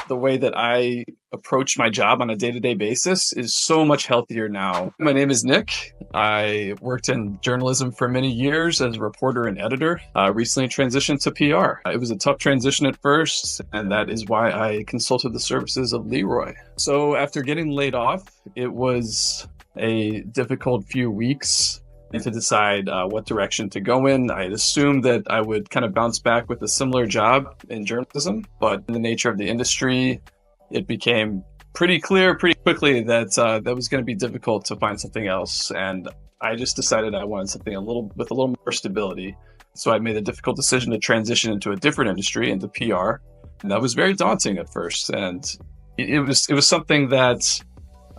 the way that I approach my job on a day-to-day basis is so much healthier now. My name is Nick. I worked in journalism for many years as a reporter and editor. Recently transitioned to PR. It was a tough transition at first, and that is why I consulted the services of LeRoy. So after getting laid off, it was a difficult few weeks to decide what direction to go in. I had assumed that I would kind of bounce back with a similar job in journalism, but in the nature of the industry, it became pretty clear pretty quickly that that was going to be difficult to find something else. And I just decided I wanted something with a little more stability. So I made a difficult decision to transition into a different industry, into PR. And that was very daunting at first. And it was something that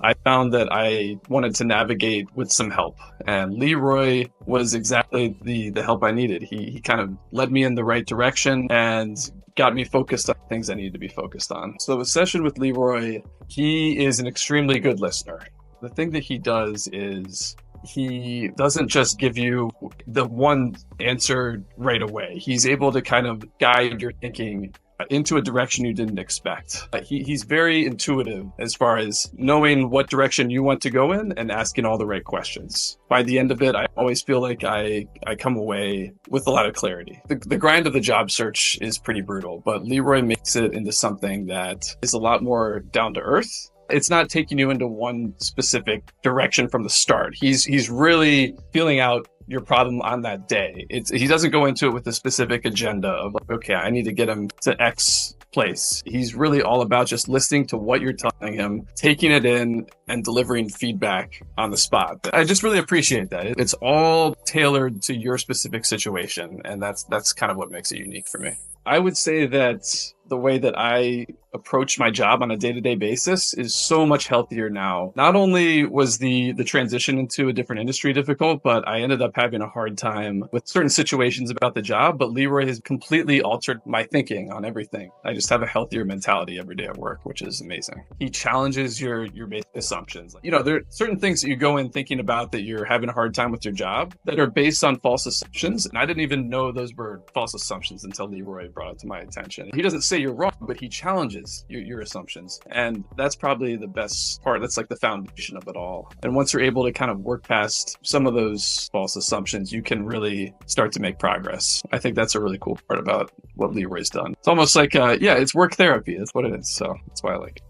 I found that I wanted to navigate with some help, and LeRoy was exactly the help I needed. He kind of led me in the right direction and got me focused on things I needed to be focused on. So a session with LeRoy, he is an extremely good listener. The thing that he does is he doesn't just give you the one answer right away. He's able to kind of guide your thinking into a direction you didn't expect. He's very intuitive as far as knowing what direction you want to go in and asking all the right questions. By the end of it, I always feel like I come away with a lot of clarity. The grind of the job search is pretty brutal, but LeRoy makes it into something that is a lot more down to earth. It's not taking you into one specific direction from the start. He's really feeling out your problem on that day. He doesn't go into it with a specific agenda of like, okay, I need to get him to X place. He's really all about just listening to what you're telling him, taking it in, and delivering feedback on the spot. I just really appreciate that. It's all tailored to your specific situation, and that's kind of what makes it unique for me. I would say that the way that I approach my job on a day-to-day basis is so much healthier now. Not only was the transition into a different industry difficult, but I ended up having a hard time with certain situations about the job, but LeRoy has completely altered my thinking on everything. I just have a healthier mentality every day at work, which is amazing. He challenges your basic assumptions. You know, there are certain things that you go in thinking about that you're having a hard time with your job that are based on false assumptions, and I didn't even know those were false assumptions until LeRoy brought it to my attention. He doesn't say you're wrong, but he challenges your assumptions. And that's probably the best part. That's like the foundation of it all. And once you're able to kind of work past some of those false assumptions, you can really start to make progress. I think that's a really cool part about what LeRoy's done. It's almost like, it's work therapy. That's what it is. So that's why I like it.